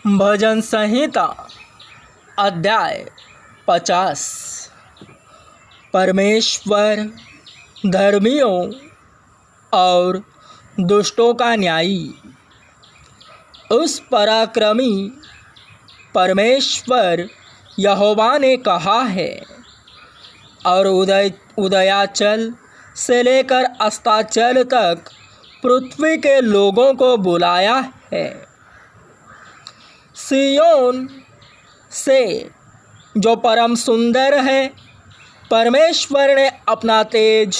भजन संहिता अध्याय 50। परमेश्वर धर्मियों और दुष्टों का न्यायी। उस पराक्रमी परमेश्वर यहोवा ने कहा है और उदयाचल से लेकर अस्ताचल तक पृथ्वी के लोगों को बुलाया है। सिय्योन से जो परम सुंदर है, परमेश्वर ने अपना तेज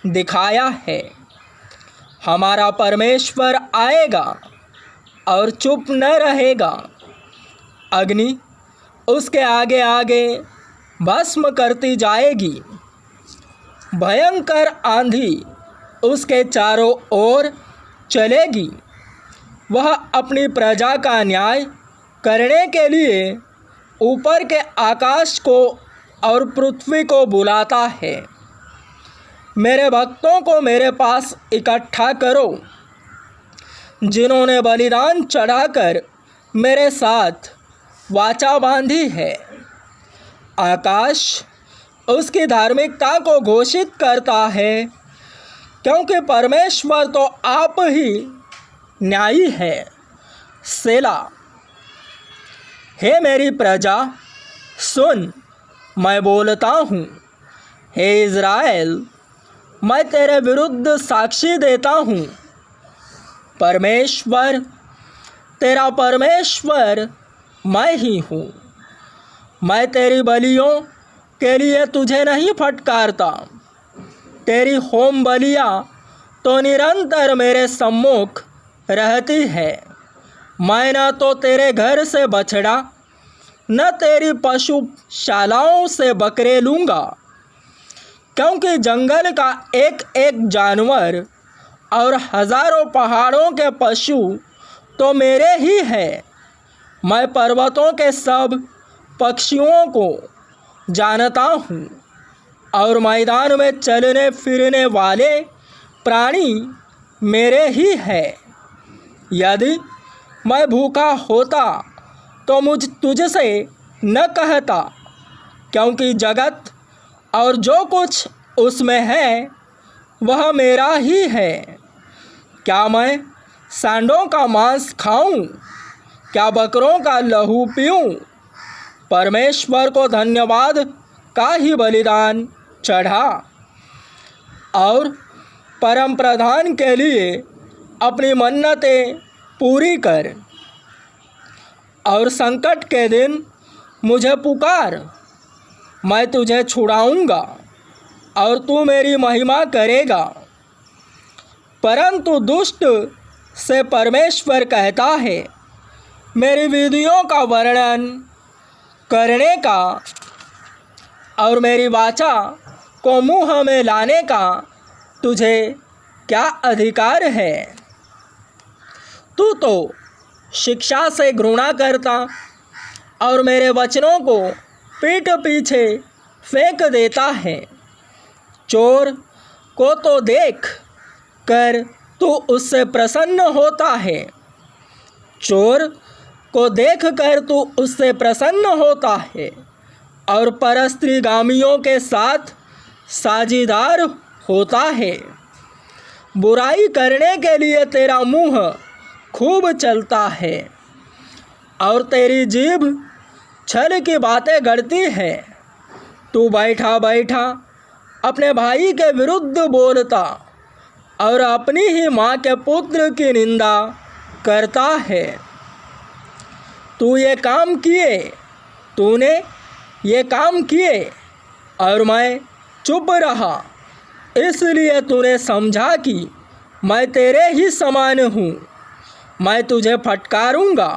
दिखाया है। हमारा परमेश्वर आएगा और चुप न रहेगा। अग्नि उसके आगे आगे भस्म करती जाएगी। भयंकर आंधी उसके चारों ओर चलेगी। वह अपनी प्रजा का न्याय करने के लिए ऊपर के आकाश को और पृथ्वी को बुलाता है। मेरे भक्तों को मेरे पास इकट्ठा करो, जिन्होंने बलिदान चढ़ाकर मेरे साथ वाचा बांधी है। आकाश उसकी धार्मिकता को घोषित करता है, क्योंकि परमेश्वर तो आप ही न्यायी है। सेला। हे मेरी प्रजा, सुन, मैं बोलता हूँ। हे इज़राइल, मैं तेरे विरुद्ध साक्षी देता हूँ। परमेश्वर, तेरा परमेश्वर मैं ही हूँ। मैं तेरी बलियों के लिए तुझे नहीं फटकारता। तेरी होम बलियाँ तो निरंतर मेरे सम्मुख रहती है। मैं न तो तेरे घर से बछड़ा न तेरी पशुशालाओं से बकरे लूँगा, क्योंकि जंगल का एक एक जानवर और हज़ारों पहाड़ों के पशु तो मेरे ही हैं। मैं पर्वतों के सब पक्षियों को जानता हूँ और मैदान में चलने फिरने वाले प्राणी मेरे ही हैं। यदि मैं भूखा होता तो तुझसे न कहता, क्योंकि जगत और जो कुछ उसमें है वह मेरा ही है। क्या मैं सांडों का मांस खाऊं? क्या बकरों का लहू पीऊं? परमेश्वर को धन्यवाद का ही बलिदान चढ़ा और परम प्रधान के लिए अपनी मन्नतें पूरी कर। और संकट के दिन मुझे पुकार, मैं तुझे छुड़ाऊंगा और तू मेरी महिमा करेगा। परंतु दुष्ट से परमेश्वर कहता है, मेरी विधियों का वर्णन करने का और मेरी वाचा को मुँह में लाने का तुझे क्या अधिकार है? तू तो शिक्षा से घृणा करता और मेरे वचनों को पीठ पीछे फेंक देता है। चोर को तो देख कर तू उससे प्रसन्न होता है। चोर को देख कर तू उससे प्रसन्न होता है और परस्त्रीगामियों के साथ साझीदार होता है। बुराई करने के लिए तेरा मुँह खूब चलता है और तेरी जीभ छल की बातें गढ़ती है। तू बैठा बैठा अपने भाई के विरुद्ध बोलता और अपनी ही माँ के पुत्र की निंदा करता है। तूने ये काम किए और मैं चुप रहा, इसलिए तूने समझा कि मैं तेरे ही समान हूँ। मैं तुझे फटकारूंगा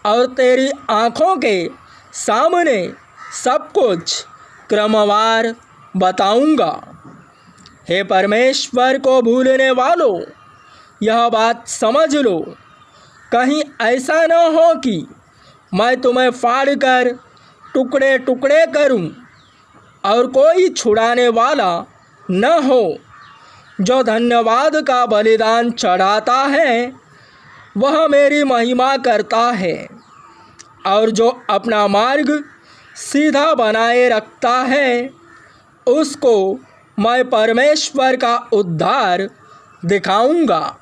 और तेरी आँखों के सामने सब कुछ क्रमवार बताऊंगा। हे परमेश्वर को भूलने वालों, यह बात समझ लो, कहीं ऐसा न हो कि मैं तुम्हें फाड़कर टुकड़े टुकड़े करूं और कोई छुड़ाने वाला न हो। जो धन्यवाद का बलिदान चढ़ाता है वह मेरी महिमा करता है। और जो अपना मार्ग सीधा बनाए रखता है उसको मैं परमेश्वर का उद्धार दिखाऊंगा।